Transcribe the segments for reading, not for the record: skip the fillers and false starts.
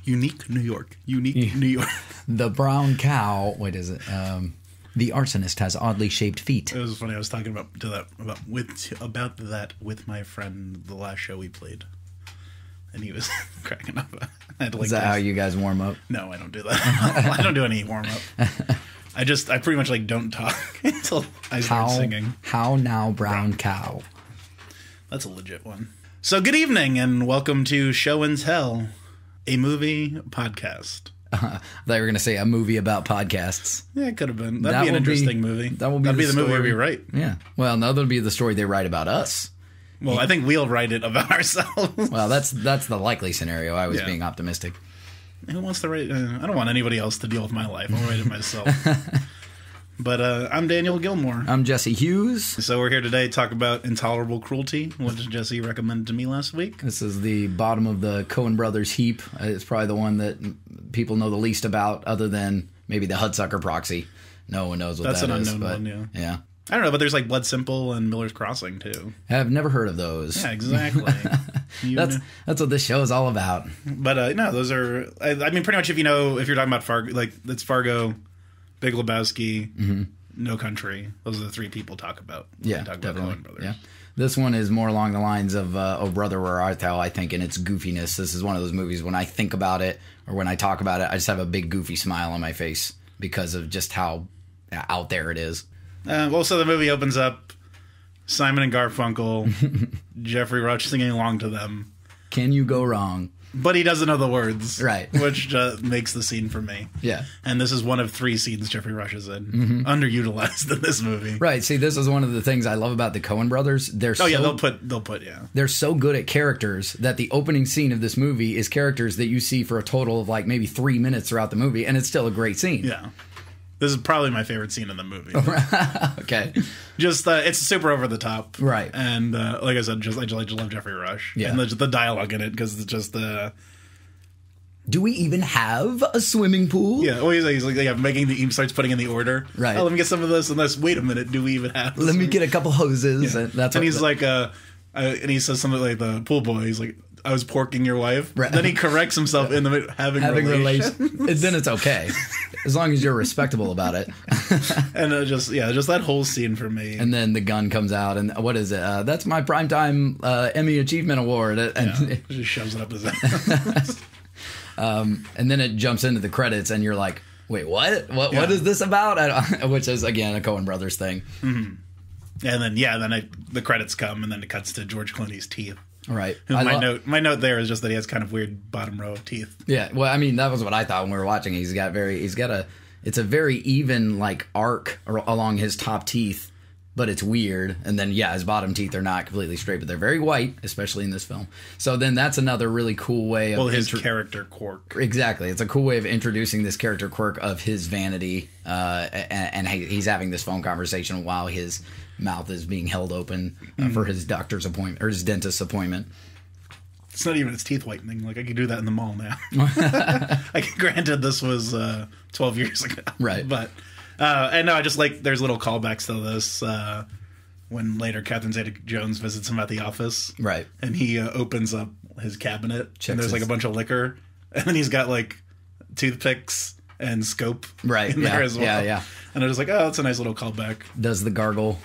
Unique New York. Unique New York. The brown cow. Wait, is it? The arsonist has oddly shaped feet. It was funny. I was talking about that with my friend the last show we played, and he was cracking up. Is that how you guys warm up? No, I don't do that. I don't do any warm up. I pretty much like don't talk until I start singing. How now, brown cow? That's a legit one. So good evening and welcome to Show and Tell, a movie podcast. I thought you were going to say a movie about podcasts. Yeah, it could have been. That'd be an interesting movie. That'd be the movie we write. Yeah. Well, no, that'll be the story they write about us. Well, I think we'll write it about ourselves. Well, that's the likely scenario. I was being optimistic. Who wants to write? I don't want anybody else to deal with my life. I'll write it myself. But I'm Daniel Gilmore. I'm Jesse Hughes. So we're here today to talk about Intolerable Cruelty, which Jesse recommended to me last week. This is the bottom of the Coen brothers heap. It's probably the one that people know the least about, other than maybe the Hudsucker Proxy. No one knows what that is. That's an unknown one, yeah. I don't know, but there's like Blood Simple and Miller's Crossing, too. I've never heard of those. Yeah, exactly. That's what this show is all about. But, no, those are... I mean, pretty much if you're talking about Fargo, like, it's Fargo, Big Lebowski, No Country. Those are the three people talk about. Yeah, definitely. Coen brothers. Yeah. This one is more along the lines of Oh Brother, Where Art Thou, I think, in its goofiness. This is one of those movies, when I think about it, or when I talk about it, I just have a big goofy smile on my face because of just how out there it is. So the movie opens up, Simon and Garfunkel, Jeffrey Rush singing along to them. Can you go wrong? But he doesn't know the words. Right. Which makes the scene for me. Yeah. And this is one of 3 scenes Jeffrey Rush is in. Underutilized in this movie. Right. See, this is one of the things I love about the Coen brothers. They're they'll put. They're so good at characters that the opening scene of this movie is characters that you see for a total of like maybe 3 minutes throughout the movie, and it's still a great scene. Yeah. This is probably my favorite scene in the movie. Okay. Just, it's super over the top. Right. And, like I said, I just love Jeffrey Rush. Yeah. And the dialogue in it, because it's just do we even have a swimming pool? Yeah. Well, he's like, he starts putting in the order. Right. Oh, let me get some of this and this. Wait a minute. Do we even have Let me get a couple hoses. Yeah. And he's like, and he says something like the pool boy. He's like, I was porking your wife. Right. Then he corrects himself in the having relations. Then it's okay, as long as you're respectable about it. And just that whole scene for me. And then the gun comes out, and what is it? That's my primetime Emmy Achievement Award. And just shoves it up his ass. And then it jumps into the credits, and you're like, wait, what? What is this about? Which is again a Coen brothers thing. Mm-hmm. And then the credits come, and then it cuts to George Clooney's teeth. Right. My note there is just that he has kind of weird bottom row of teeth. Yeah. Well, I mean, that was what I thought when we were watching. It's a very even like arc along his top teeth, but it's weird. And then his bottom teeth are not completely straight, but they're very white, especially in this film. So then that's another really cool way of his character quirk. Exactly. It's a cool way of introducing this character quirk of his vanity, and he's having this phone conversation while his mouth is being held open for his doctor's appointment or his dentist's appointment. It's not even his teeth whitening. Like, I could do that in the mall now. Granted, this was 12 years ago. Right. But, and no, I just like, there's little callbacks to this when later Catherine Zeta-Jones visits him at the office. Right. And he opens up his cabinet, and there's like a bunch of liquor, and then he's got like toothpicks and scope in there as well. Yeah. And I was like, oh, that's a nice little callback. Does the gargle.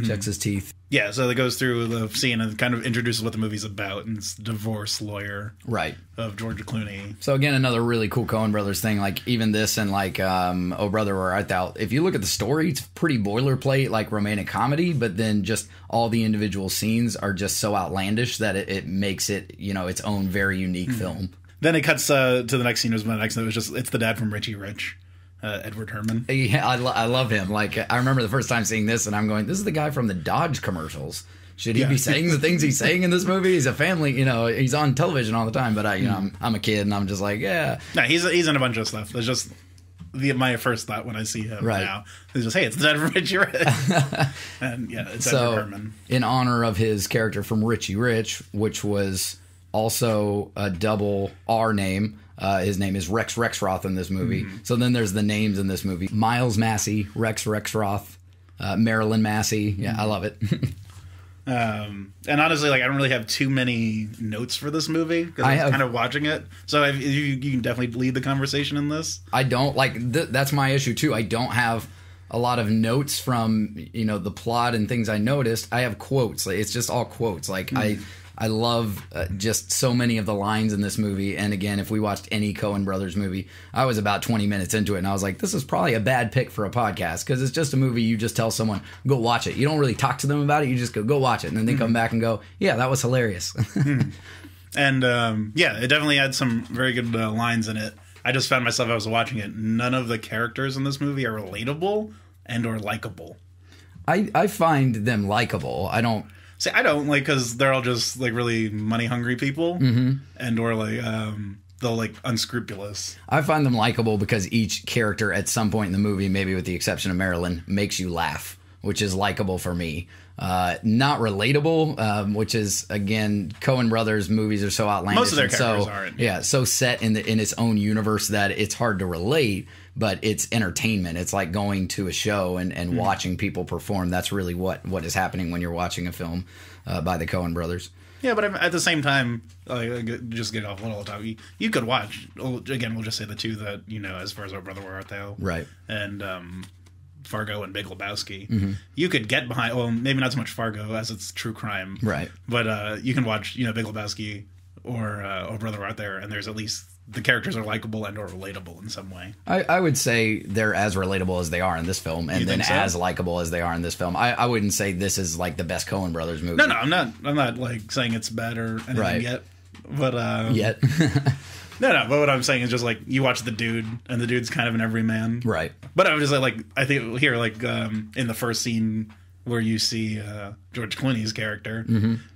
Checks his teeth. Yeah, so it goes through the scene and kind of introduces what the movie's about, and it's divorce lawyer of George Clooney. So again, another really cool Coen brothers thing, like even this and like Oh Brother, Where Art Thou. If you look at the story, it's pretty boilerplate, like romantic comedy, but then just all the individual scenes are just so outlandish that it makes it, its own very unique film. Then it cuts to the next scene. It was it's the dad from Richie Rich. Edward Herman. Yeah, I love him. Like, I remember the first time seeing this, and I'm going, this is the guy from the Dodge commercials. Should he be saying the things he's saying in this movie? He's a family, he's on television all the time, but I'm a kid, and I'm just like, yeah. No, he's in a bunch of stuff. It's just my first thought when I see him now. It's just, hey, it's the dad from Richie Rich. And it's Edward Herman. In honor of his character from Richie Rich, which was also a double R name, his name is Rex Rexroth in this movie. So then there's the names in this movie. Miles Massey, Rex Rexroth, Marilyn Massey. Yeah, I love it. And honestly, like I don't really have too many notes for this movie because I was kind of watching it. So you can definitely lead the conversation in this. I don't like that's my issue too. I don't have a lot of notes from the plot and things I noticed. I have quotes. Like, it's just all quotes. Like I love just so many of the lines in this movie. And again, if we watched any Coen Brothers movie, I was about 20 minutes into it and I was like, this is probably a bad pick for a podcast because it's just a movie you just tell someone, go watch it. You don't really talk to them about it. You just go watch it. And then they come back and go, yeah, that was hilarious. And yeah, it definitely had some very good lines in it. I just found myself, I was watching it, none of the characters in this movie are relatable and or likable. I find them likable. I don't like because they're all just like really money hungry people, and or like they're like unscrupulous. I find them likable because each character at some point in the movie, maybe with the exception of Marilyn, makes you laugh, which is likable for me. Not relatable, which is again, Coen Brothers movies are so outlandish. Most of their characters aren't. Yeah, so set in its own universe that it's hard to relate. But it's entertainment. It's like going to a show and watching people perform. That's really what is happening when you're watching a film by the Coen Brothers. Yeah, but at the same time, just get off a little talk. You could watch, again, we'll just say the two that, as far as Our Brother Where Art Thou. Right. And Fargo and Big Lebowski. You could get behind, well, maybe not so much Fargo as it's true crime. Right. But you can watch, Big Lebowski or Oh Brother Where Art Thou, and there's at least the characters are likable and or relatable in some way. I would say they're as relatable as they are in this film, and then as likable as they are in this film. I wouldn't say this is like the best Coen Brothers movie. No, I'm not like saying it's bad or anything yet. But yet. No, but what I'm saying is just like you watch the dude, and the dude's kind of an everyman, right? But I was just like I think here, like in the first scene where you see George Clooney's character,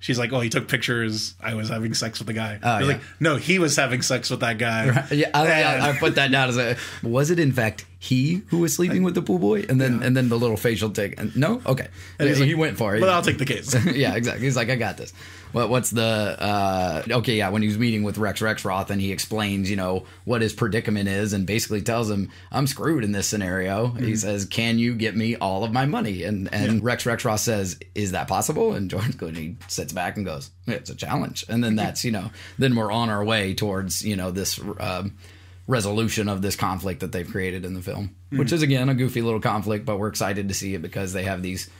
she's like, "Oh, he took pictures. I was having sex with the guy." Like, no, he was having sex with that guy. Right. Yeah, I put that down as was it in fact he who was sleeping with the pool boy? And then the little facial take. And, no, okay, and he went for it. Well, I'll take the case. Yeah, exactly. He's like, I got this. What's the okay? Yeah, when he was meeting with Rex Rexroth and he explains, what his predicament is, and basically tells him, "I'm screwed in this scenario." He says, "Can you get me all of my money?" And Rex Rexroth says, "Is that possible?" And George Clooney sits back and goes, "It's a challenge." And then that's then we're on our way towards this resolution of this conflict that they've created in the film, which is again a goofy little conflict, but we're excited to see it because they have these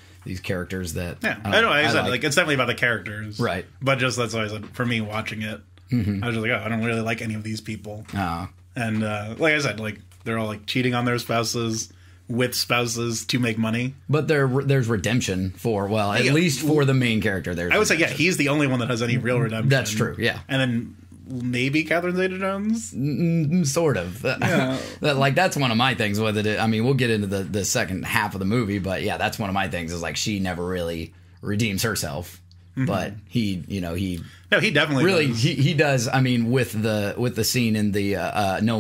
characters that I know. I said like it's definitely about the characters, right? But just that's why I said for me watching it, I was just like, oh, I don't really like any of these people. And like I said, like they're all like cheating on their spouses with spouses to make money. But there's redemption for at least for the main character. I would say he's the only one that has any real redemption. That's true. Yeah, and then maybe Catherine Zeta-Jones, sort of. Yeah. That's one of my things with it. I mean, we'll get into the second half of the movie, but yeah, that's one of my things. Is like she never really redeems herself, but he definitely really does. He does. I mean, with the scene in the No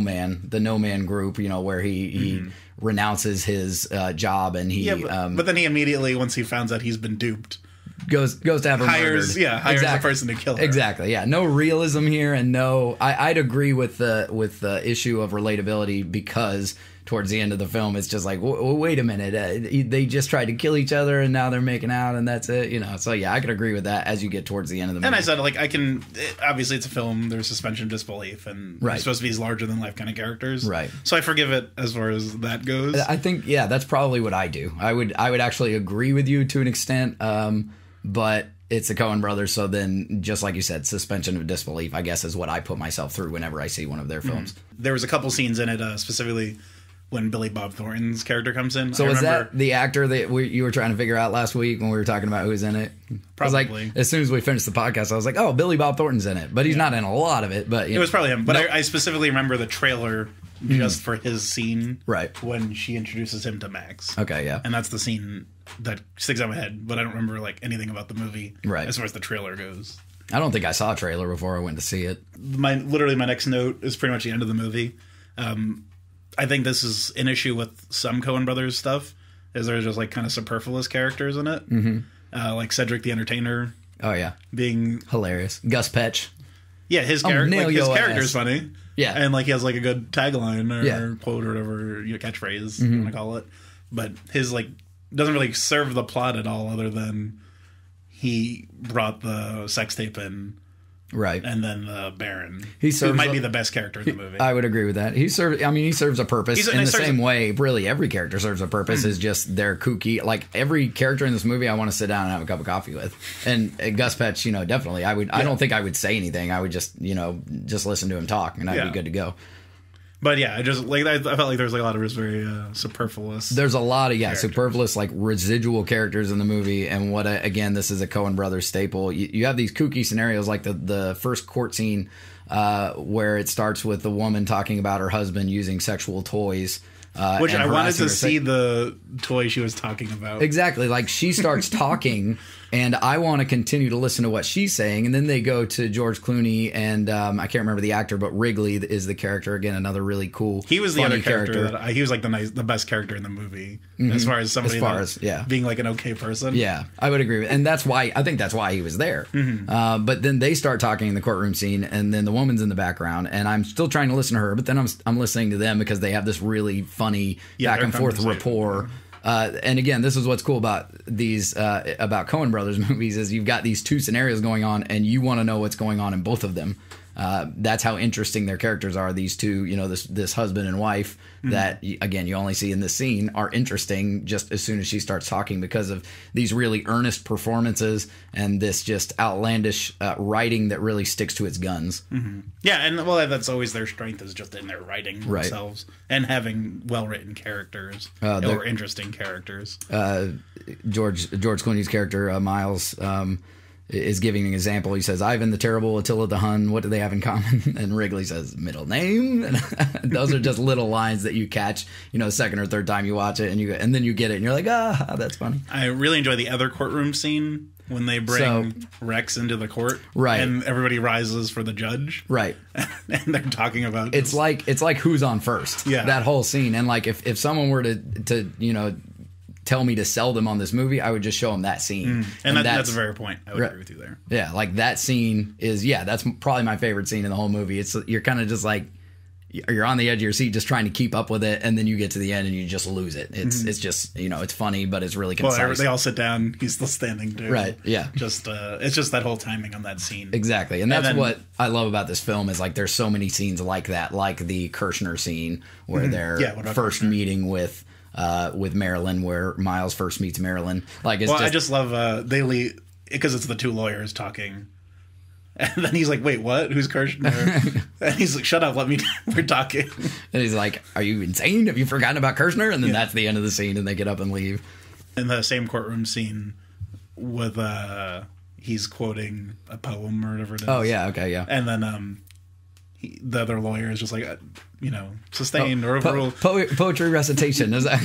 Man group, where he renounces his job and he. Yeah, but then he immediately, once he finds out he's been duped, goes to have her hires murdered. a person to kill her. Exactly. Yeah. No realism here, and no. I'd agree with the issue of relatability because towards the end of the film, it's just like, wait a minute, they just tried to kill each other and now they're making out and that's it. So yeah, I can agree with that as you get towards the end of the movie. And I said like obviously it's a film. There's suspension of disbelief, and it's supposed to be these larger than life kind of characters. Right. So I forgive it as far as that goes. I think that's probably what I do. I would actually agree with you to an extent. But it's the Coen Brothers, so then, just like you said, suspension of disbelief, I guess, is what I put myself through whenever I see one of their films. There was a couple scenes in it, specifically when Billy Bob Thornton's character comes in. So was that the actor that you were trying to figure out last week when we were talking about who was in it? Probably. As soon as we finished the podcast, I was like, oh, Billy Bob Thornton's in it. But he's not in a lot of it. But it was probably him. But I specifically remember the trailer just for his scene. Right. When she introduces him to Max. Okay, yeah. And that's the scene that sticks out in my head, but I don't remember like anything about the movie as far as the trailer goes. I don't think I saw a trailer before I went to see it. My next note is pretty much the end of the movie. I think this is an issue with some Coen Brothers stuff, is there's just like kind of superfluous characters in it. Like Cedric the Entertainer. Oh yeah, being hilarious. Gus Petch. Yeah, his character's funny. Yeah, and like he has like a good tagline or quote or whatever catchphrase you want to call it, but his like doesn't really serve the plot at all, other than he brought the sex tape in. Right. And then the Baron, who might be the best character in the movie. I would agree with that. He serves a purpose in the same way. Really, every character serves a purpose. Is just they're kooky. Like every character in this movie, I want to sit down and have a cup of coffee with. And Gus Petch, definitely. I would. Yeah. I don't think I would say anything. I would just, just listen to him talk, and I'd be good to go. But yeah, I felt like there's a lot of just very superfluous. There's a lot of superfluous like residual characters in the movie, and again, this is a Coen Brothers staple. You have these kooky scenarios like the first court scene where it starts with the woman talking about her husband using sexual toys. Which I wanted to see the toy she was talking about. Exactly. Like she starts talking and I want to continue to listen to what she's saying. And then they go to George Clooney and I can't remember the actor, but Wrigley is the character. Again, another really cool. He was the other character. He was like the best character in the movie as far as somebody being like an okay person. Yeah, I would agree with. And I think that's why he was there. But then they start talking in the courtroom scene and then the woman's in the background and I'm still trying to listen to her, but then I'm listening to them because they have this really funny back and forth rapport. And again, this is what's cool about these about Coen Brothers movies is you've got these two scenarios going on, and you want to know what's going on in both of them. That's how interesting their characters are. These two, this husband and wife that again you only see in this scene are interesting just as soon as she starts talking because of these really earnest performances and this just outlandish writing that really sticks to its guns. Yeah, and that's always their strength is just in their writing themselves and having well-written characters or interesting characters. George Clooney's character Miles. Is giving an example. He says, Ivan the Terrible, Attila the Hun, what do they have in common? And Wrigley says, middle name. And those are just little lines that you catch, second or third time you watch it, and then you get it, and you're like, that's funny. I really enjoy the other courtroom scene when they bring Rex into the court, right? And everybody rises for the judge, right? And they're talking about it's like who's on first, that whole scene, and like if someone were to tell me to sell them on this movie, I would just show them that scene. And that's a fair point. I would agree with you there. Yeah, like that scene is, that's probably my favorite scene in the whole movie. You're kind of just like, you're on the edge of your seat just trying to keep up with it, and then you get to the end and you just lose it. It's just, it's funny, but it's really concise. Well, they all sit down, he's still standing too. Right, yeah. It's just that whole timing on that scene. Exactly, and that's what I love about this film is like there's so many scenes like that, like the Kirshner scene where they're first meeting with Marilyn, where Miles first meets Marilyn. Like, I just love because it's the two lawyers talking, and then he's like, "Wait, what? Who's Kirshner?" And he's like, "Shut up, we're talking." And he's like, "Are you insane? Have you forgotten about Kirshner?" And then that's the end of the scene, and they get up and leave. In the same courtroom scene, with he's quoting a poem or whatever it is. Oh yeah, okay, yeah. And then the other lawyer is just like, sustained or overruled. Poetry recitation. Is that,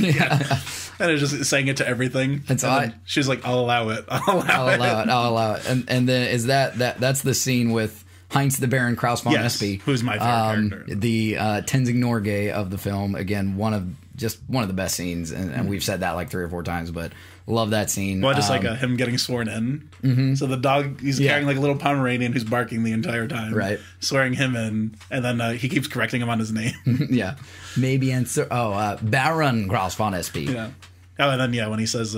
And it's just saying it to everything. And so she's like, I'll allow it. I'll allow it. And then is that's the scene with Heinz the Baron Kraus von Espy. Who's my favorite character. The Tenzing Norgay of the film. Again, one of the best scenes. And we've said that like 3 or 4 times, but love that scene. Well, just like him getting sworn in. So the dog, he's carrying like a little Pomeranian who's barking the entire time. Right. Swearing him in. And then he keeps correcting him on his name. Yeah. Maybe answer. Baron Kraus von Espy. Yeah. Oh, and then, when he says...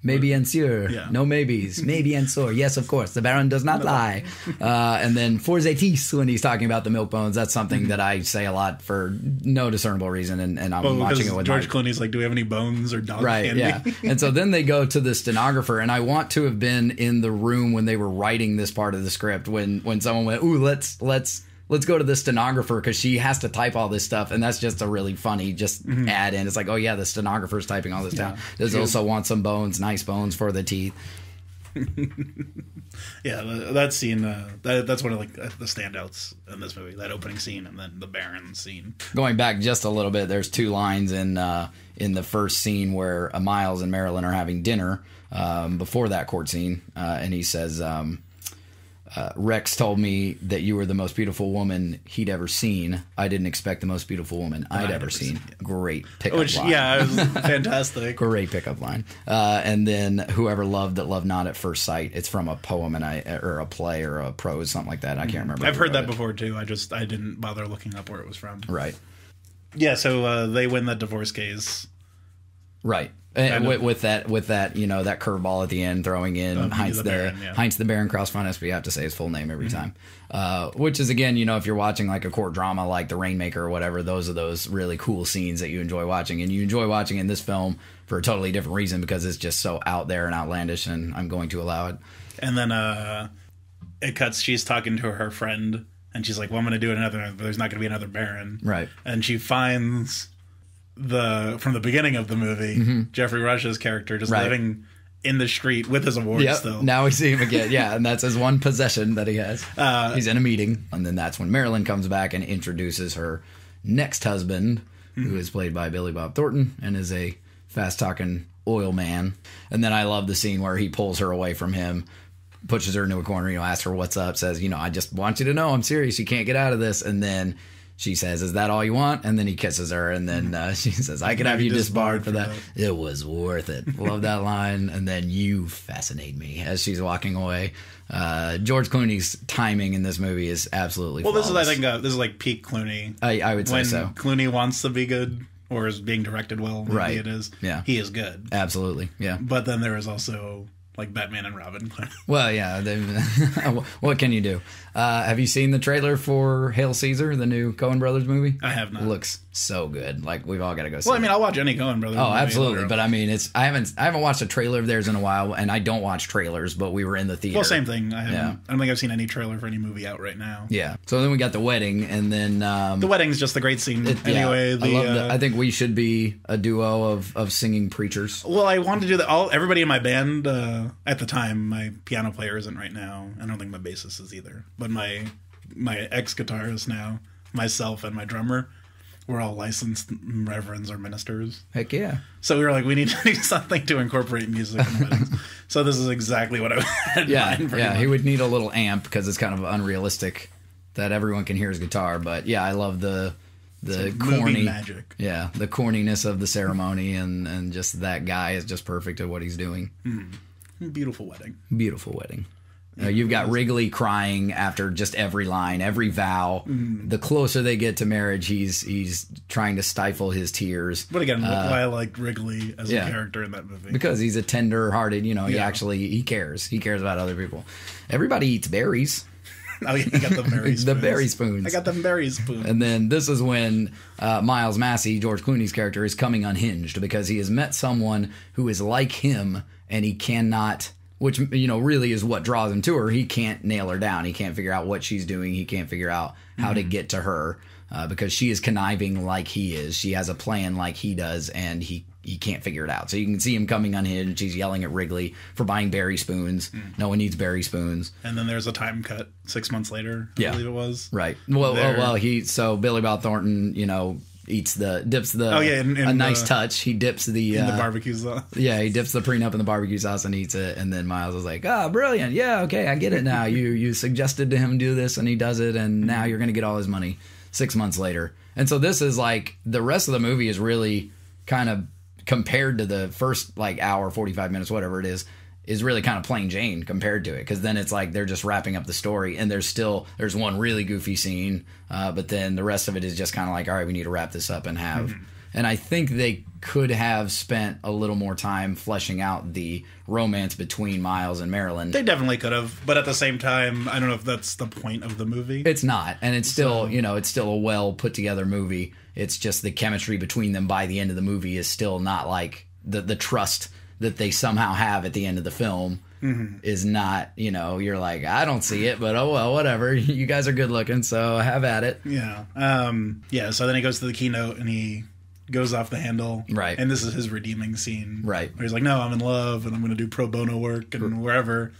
maybe and sure. Yeah. No maybes. Maybe and sure. Yes, of course. The Baron does not lie. And then for Zetis, when he's talking about the milk bones, that's something that I say a lot for no discernible reason. And I'm watching it with George Clooney's like, do we have any bones or dog candy? Yeah. And so then they go to the stenographer, and I want to have been in the room when they were writing this part of the script when someone went, ooh, let's go to the stenographer because she has to type all this stuff, and that's just a really funny add in. It's like, oh yeah, the stenographer's typing all this down. Does also want some bones, nice bones for the teeth. Yeah, that scene, that's one of like the standouts in this movie. That opening scene, and then the Baron scene. Going back just a little bit, there's 2 lines in the first scene where Miles and Marilyn are having dinner before that court scene, and he says. Rex told me that you were the most beautiful woman he'd ever seen. I didn't expect the most beautiful woman I'd ever seen. Great pickup line. Yeah, it was fantastic. Great pickup line. And then whoever loved that loved not at first sight. It's from a poem or a play or a prose, something like that. I can't remember. I've heard that before too. I didn't bother looking up where it was from. Right. Yeah. So they win the divorce case, Right. With that, that curveball at the end, throwing in Heinz the Baron Kraus von Espy. I have to say his full name every time. Which is, again, if you're watching like a court drama like The Rainmaker or whatever, those are those really cool scenes that you enjoy watching. And you enjoy watching in this film for a totally different reason, because it's just so out there and outlandish, and I'm going to allow it. And then it cuts, she's talking to her friend, and she's like, well, I'm going to do another, there's not going to be another Baron. Right. And she finds... from the beginning of the movie, Jeffrey Rush's character just living in the street with his awards still. Now we see him again. Yeah, and that's his one possession that he has. He's in a meeting, and then that's when Marilyn comes back and introduces her next husband, who is played by Billy Bob Thornton and is a fast-talking oil man. And then I love the scene where he pulls her away from him, pushes her into a corner, asks her what's up, says, I just want you to know I'm serious, you can't get out of this. And then she says, is that all you want? And then he kisses her, and then she says, I could have you disbarred for that. It was worth it. Love that line. And then you fascinate me as she's walking away. George Clooney's timing in this movie is absolutely flawless. This is like peak Clooney. I would say so. When Clooney wants to be good, or is being directed well, maybe it is. Yeah. He is good. Absolutely, yeah. But then there is also... like Batman and Robin. Well, yeah. What can you do? Have you seen the trailer for Hail Caesar, the new Coen Brothers movie? I have not. It looks so good. Like, we've all got to go see it. Well, I'll watch any Coen Brothers movie. Absolutely. But I haven't watched a trailer of theirs in a while, and I don't watch trailers, but we were in the theater. Well, same thing. I don't think I've seen any trailer for any movie out right now. Yeah. So then we got The Wedding, and then... the Wedding's just a great scene. Anyway, I think we should be a duo of singing preachers. Well, I wanted to do that. Everybody in my band, at the time, my piano player isn't right now. I don't think my bassist is either. But my ex-guitarist now, myself and my drummer, we're all licensed reverends or ministers. Heck yeah. So we were like, we need to do something to incorporate music in weddings. So this is exactly what I had in mind. Yeah, he would need a little amp because it's kind of unrealistic that everyone can hear his guitar. But yeah, I love the corny magic. Yeah, the corniness of the ceremony, and just that guy is just perfect at what he's doing. Beautiful wedding. Beautiful wedding. You've got Wrigley crying after just every line, every vow. The closer they get to marriage, he's trying to stifle his tears. But again, why I liked Wrigley as a character in that movie. Because he's a tender-hearted, he cares. He cares about other people. Everybody eats berries. Oh, yeah, you got the berry spoons. The berry spoons. I got the berry spoons. And then this is when Miles Massey, George Clooney's character, is coming unhinged because he has met someone who is like him, and he cannot, which, really is what draws him to her. He can't nail her down. He can't figure out what she's doing. He can't figure out how to get to her because she is conniving like he is. She has a plan like he does, and he can't figure it out. So you can see him coming unhinged. He's yelling at Wrigley for buying berry spoons. No one needs berry spoons. And then there's a time cut 6 months later, I believe it was. Right. So Billy Bob Thornton, dips a nice touch. He dips in the barbecue sauce. Yeah, he dips the prenup in the barbecue sauce and eats it. And then Miles is like, brilliant. Yeah, okay, I get it now. You suggested to him do this, and he does it, and now you're going to get all his money 6 months later. And so this is like, the rest of the movie is really kind of, compared to the first hour, 45 minutes, whatever it is really kind of plain Jane compared to it. Because then it's like they're just wrapping up the story, and there's one really goofy scene, but then the rest of it is just kind of like, all right, we need to wrap this up and have. And I think they could have spent a little more time fleshing out the romance between Miles and Marilyn. They definitely could have, but at the same time, I don't know if that's the point of the movie. It's not, and it's still, it's still a well put together movie. It's just the chemistry between them by the end of the movie is still not like the trust that they somehow have at the end of the film is not, you're like, I don't see it, but oh well, whatever. You guys are good looking, so have at it. Yeah. So then he goes to the keynote and he goes off the handle. Right. And this is his redeeming scene. Right. Where he's like, no, I'm in love and I'm going to do pro bono work and wherever.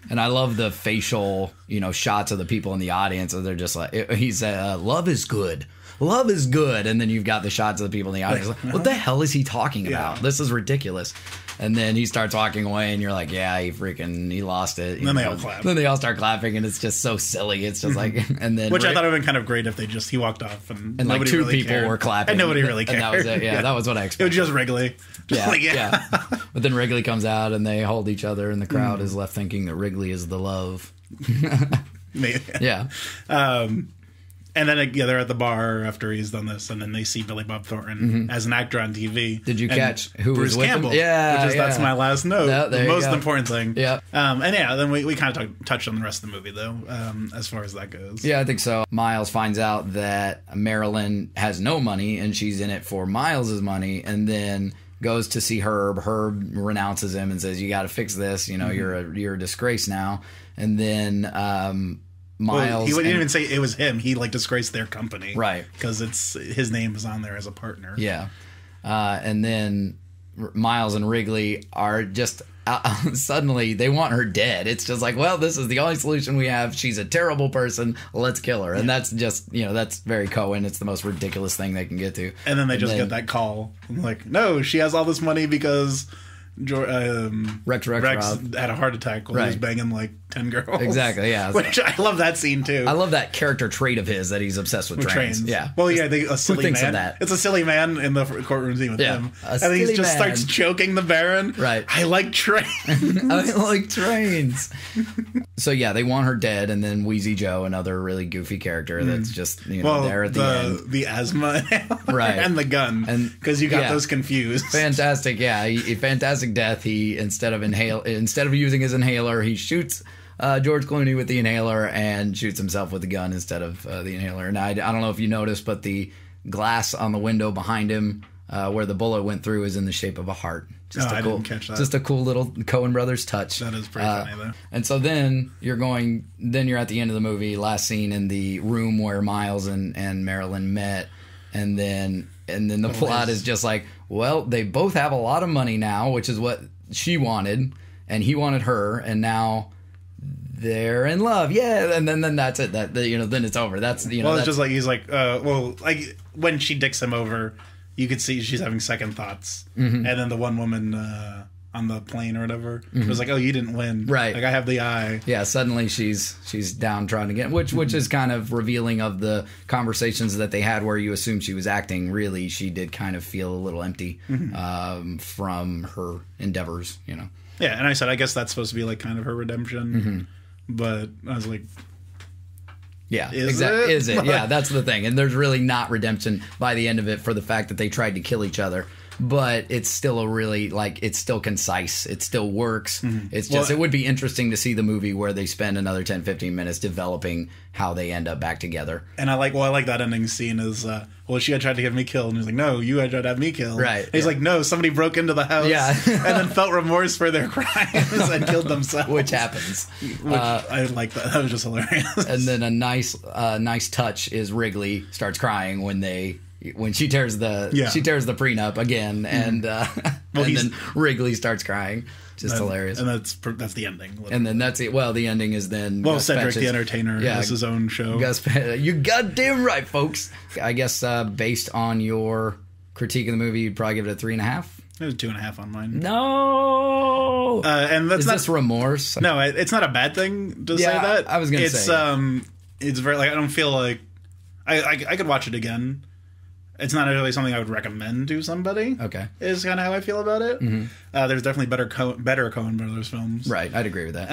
And I love the facial, shots of the people in the audience. And they're just like, he said, love is good. Love is good. And then you've got the shots of the people in the audience. Like, what the hell is he talking about? This is ridiculous. And then he starts walking away, and you're like, yeah, he lost it. And then they all clap. Then they all start clapping, and it's just so silly. It's just like, and then. Which I thought would have been kind of great if he walked off, and like two really people were clapping. And nobody really cared. And that was it. Yeah, that was what I expected. It was just Wrigley. Yeah. But then Wrigley comes out, and they hold each other, and the crowd is left thinking that Wrigley is the love. Maybe. Yeah. And then they're at the bar after he's done this, and then they see Billy Bob Thornton as an actor on TV. Did you catch who Bruce was with Campbell? him? Yeah, which is that's my last note. No, the most important thing. Yeah. And then we kind of touched on the rest of the movie though, as far as that goes. Yeah, I think so. Miles finds out that Marilyn has no money, and she's in it for Miles's money, and then goes to see Herb. Herb renounces him and says, "You got to fix this. You know, you're a disgrace now." And then Miles. He wouldn't even say it was him. He disgraced their company, right? Because his name is on there as a partner. Yeah, and then Miles and Wrigley are just suddenly they want her dead. It's just like, well, this is the only solution we have. She's a terrible person. Let's kill her. And that's just that's very Coen. It's the most ridiculous thing they can get to. And then they get that call. I'm like, no, she has all this money because Rex had a heart attack while he was banging 10 girls. Exactly, yeah. Which I love that scene too. I love that character trait of his that he's obsessed with trains. Yeah. Well, yeah, a silly Who thinks man. Of that? It's a silly man in the courtroom scene with him. And he just starts choking the Baron. Right. I like trains. I like trains. So yeah, they want her dead, and then Wheezy Joe, another really goofy character that's just there at the end. The asthma right. and the gun. Because you got those confused. Fantastic, yeah. Fantastic death. He instead of using his inhaler, he shoots George Clooney with the inhaler and shoots himself with the gun instead of the inhaler. And I don't know if you noticed, but the glass on the window behind him where the bullet went through is in the shape of a heart. I didn't catch that. Just a cool little Coen Brothers touch. That is pretty funny, though. And so then you're at the end of the movie, last scene in the room where Miles and Marilyn met, and then the plot is just like, well, they both have a lot of money now, which is what she wanted, and he wanted her, and now they're in love. Yeah, and then that's it. That then it's over. That's it's just like he's like, when she dicks him over, you could see she's having second thoughts, and then the one woman on the plane or whatever was like, "Oh, you didn't win, right? Like I have the eye." Yeah, suddenly she's downtrodden again, which is kind of revealing of the conversations that they had, where you assume she was acting. Really, she did kind of feel a little empty from her endeavors, Yeah, and I said, I guess that's supposed to be kind of her redemption, but I was like, yeah, exactly. Is it? Yeah, that's the thing. And there's really not redemption by the end of it for the fact that they tried to kill each other. But it's still it's still concise. It still works. It's just, it would be interesting to see the movie where they spend another 10, 15 minutes developing how they end up back together. And I like that ending scene is, she had tried to get me killed. And he's like, no, you had tried to have me killed. Right. And he's like, no, somebody broke into the house. Yeah. And then felt remorse for their crimes and killed themselves. Which happens. I like that. That was just hilarious. And then a nice touch is Wrigley starts crying when she tears the prenup again, and then Wrigley starts crying. Just hilarious. And that's the ending. Literally. And then that's it. Well, the ending is then Gus Cedric the Entertainer has his own show. You goddamn right, folks. I guess based on your critique of the movie, you'd probably give it a 3.5. It was 2.5 on mine. No, and that's this remorse. No, it's not a bad thing to say that. I was going to say it's very I don't feel like I could watch it again. It's not really something I would recommend to somebody. Okay, is kind of how I feel about it. There's definitely better Coen Brothers films. Right, I'd agree with that.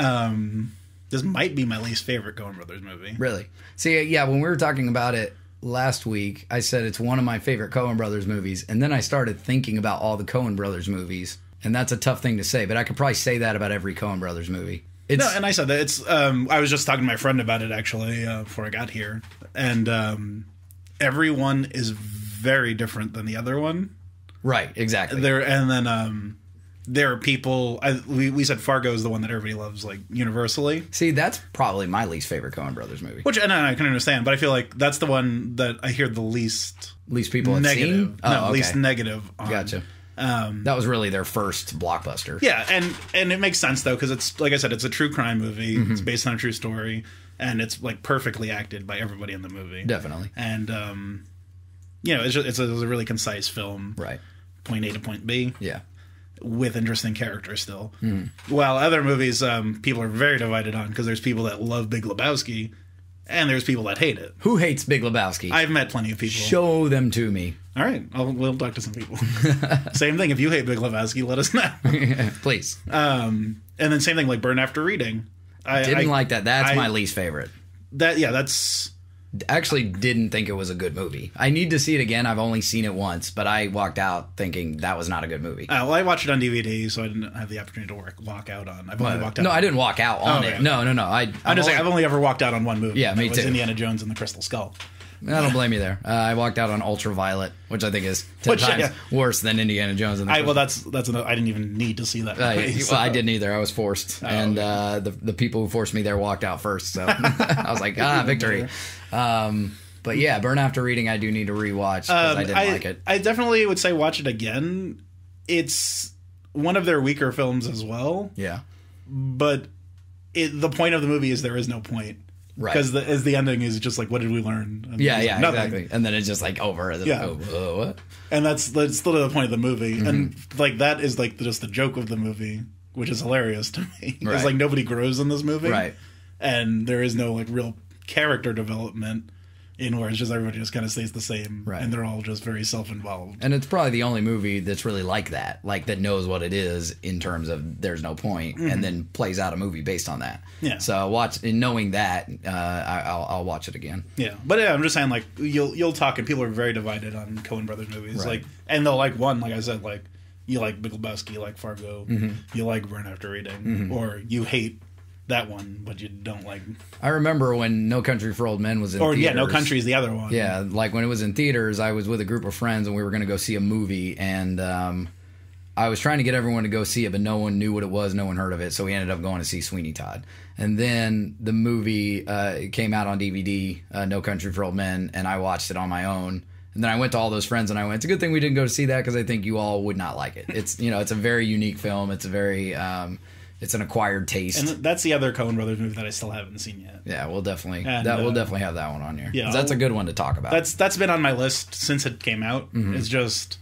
This might be my least favorite Coen Brothers movie. Really? See, yeah, when we were talking about it last week, I said it's one of my favorite Coen Brothers movies, and then I started thinking about all the Coen Brothers movies, and that's a tough thing to say, but I could probably say that about every Coen Brothers movie. No, and I said that it's. I was just talking to my friend about it actually before I got here, and everyone is very different than the other one. Right, exactly. There are people. We said Fargo is the one that everybody loves, universally. See, that's probably my least favorite Coen Brothers movie. Which, and I can understand, but I feel like that's the one that I hear the least people negative. Seen? Oh, okay. Least negative on. Gotcha. That was really their first blockbuster. Yeah, and it makes sense though, because it's like I said, it's a true crime movie. It's based on a true story, and it's perfectly acted by everybody in the movie. Definitely. And it's a really concise film. Right. Point A to point B. Yeah. With interesting characters still. While other movies, people are very divided on, because there's people that love Big Lebowski, and there's people that hate it. Who hates Big Lebowski? I've met plenty of people. Show them to me. All right, we'll talk to some people. Same thing. If you hate Big Lebowski, let us know. Please. And then same thing, Burn After Reading. I didn't like that. That's my least favorite. That's actually didn't think it was a good movie. I need to see it again. I've only seen it once, but I walked out thinking that was not a good movie. Well, I watched it on DVD, so I didn't have the opportunity to walk out on. I've only walked out. No, I didn't walk out on it. No. I'm just saying, I've only ever walked out on one movie. Yeah, me too. Indiana Jones and the Crystal Skull. I don't blame you there. I walked out on Ultraviolet, which I think is 10 times worse than Indiana Jones. And well, that's another, I didn't even need to see that movie, well, I didn't either. I was forced, and the people who forced me there walked out first. So I was like, victory. But yeah, Burn After Reading, I do need to rewatch because I didn't like it. I definitely would say watch it again. It's one of their weaker films as well. Yeah, but the point of the movie is there is no point. Right. Because the ending is just like, what did we learn? And nothing. Exactly. And then it's just like over. Yeah. What? And that's still the point of the movie. Mm-hmm. And like that is like just the joke of the movie, which is hilarious to me. Right. It's like nobody grows in this movie. Right. And there is no like real character development in where it's just everybody just kind of stays the same. Right. And they're all just very self-involved. And it's probably the only movie that's really like that knows what it is in terms of there's no point, and then plays out a movie based on that. Yeah. So knowing that, I'll watch it again. Yeah. But yeah, I'm just saying, like, you'll talk, and people are very divided on Coen Brothers movies. Right. Like, and they'll like one, like I said, like, you like Big Lebowski, you like Fargo, you like Burn After Reading, or you hate that one, but you don't like. I remember when No Country for Old Men was in theaters. Yeah, No Country is the other one. Yeah, like when it was in theaters, I was with a group of friends and we were going to go see a movie, and I was trying to get everyone to go see it, but no one knew what it was, no one heard of it, so we ended up going to see Sweeney Todd. And then the movie came out on DVD, No Country for Old Men, and I watched it on my own. And then I went to all those friends and I went, it's a good thing we didn't go to see that because I think you all would not like it. It's it's a very unique film. It's a very it's an acquired taste. And that's the other Coen Brothers movie that I still haven't seen yet. Yeah, we'll definitely have that one on here. Yeah, that's a good one to talk about. That's been on my list since it came out. It's just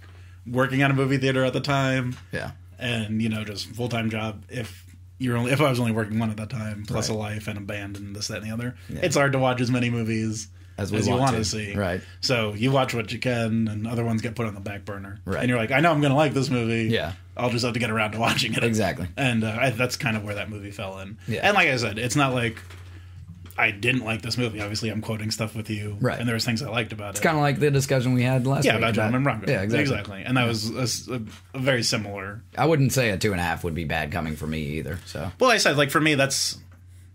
working at a movie theater at the time. Yeah. And just full-time job if I was only working one at that time, plus a life and a band and this, that, and the other. Yeah. It's hard to watch as many movies as you want to see. Right. So you watch what you can, and other ones get put on the back burner. Right. And you're like, I know I'm going to like this movie. Yeah. I'll just have to get around to watching it. Exactly. And that's kind of where that movie fell in. Yeah. And like I said, it's not like I didn't like this movie. Obviously, I'm quoting stuff with you. Right. And there was things I liked about it. It's kind of like the discussion we had last week. Yeah, about Gentleman Bronco. Yeah, exactly. And that was a very similar. I wouldn't say a 2.5 would be bad coming from me either. So. Well, I said, like, for me, that's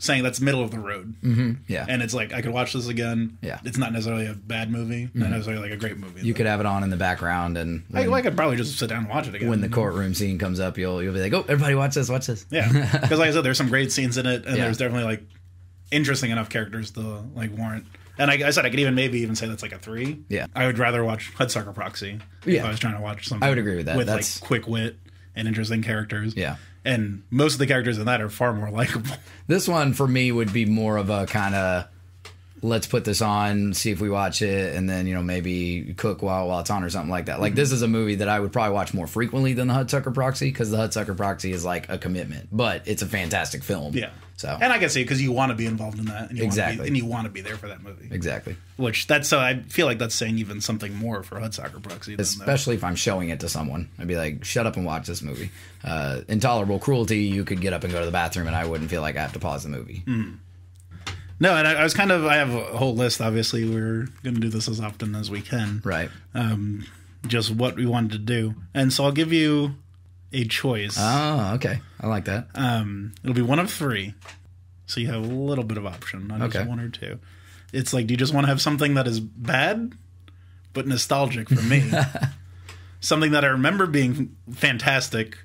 saying that's middle of the road. Mm-hmm. Yeah. And it's like, I could watch this again. Yeah. It's not necessarily a bad movie. Not necessarily like a great movie. You could have it on in the background, and I could probably just sit down and watch it again. When the courtroom scene comes up, you'll be like, oh, everybody watch this. Yeah. Because like I said, there's some great scenes in it, and there's definitely like interesting enough characters to like warrant. And I said I could even say that's like a 3. Yeah. I would rather watch Hudsucker Proxy if I was trying to watch something. I would agree with that. With like quick wit and interesting characters. Yeah. And most of the characters in that are far more likable. This one for me would be more of a kind of, let's put this on, see if we watch it, and then maybe cook while it's on or something like that. Like this is a movie that I would probably watch more frequently than the Hudsucker Proxy, because the Hudsucker Proxy is like a commitment, but it's a fantastic film. Yeah. So, and I can see because you want to be involved in that, and you want to be there for that movie. Exactly. Which I feel like that's saying even something more for Hudsucker Proxy. Especially if I'm showing it to someone, I'd be like, "Shut up and watch this movie." Intolerable Cruelty, you could get up and go to the bathroom, and I wouldn't feel like I have to pause the movie. No, and I have a whole list. Obviously, we're going to do this as often as we can. Right. Just what we wanted to do, and so I'll give you a choice. Oh, okay. I like that. It'll be one of 3, so you have a little bit of option, not just 1 or 2. It's like, do you just want to have something that is bad but nostalgic for me? Something that I remember being fantastic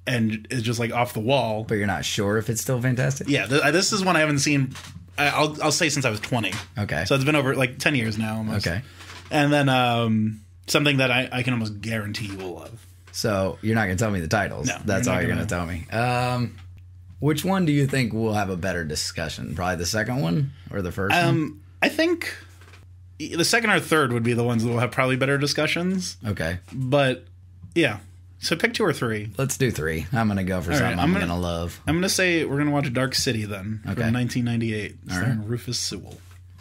and is just like off the wall, but you're not sure if it's still fantastic? Yeah, this is one I haven't seen. I'll say since I was 20. Okay. So it's been over like 10 years now almost. Okay. And then something that I can almost guarantee you will love. So you're not going to tell me the titles. No, that's all you're going to tell me. Which one do you think will have a better discussion? Probably the second one or the first one? I think the second or third would be the ones that will have probably better discussions. Okay. But yeah. So pick 2 or 3. Let's do 3. I'm going to go for something I'm going to love. I'm going to say we're going to watch Dark City then. Okay. From 1998. Starring Rufus Sewell.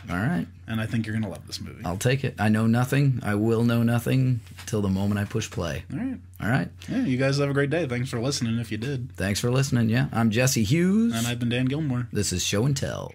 All right. And I think you're going to love this movie. I'll take it. I know nothing. I will know nothing till the moment I push play. All right. Yeah, you guys have a great day. Thanks for listening if you did. Thanks for listening, yeah. I'm Jesse Hughes. And I've been Dan Gilmore. This is Show and Tell.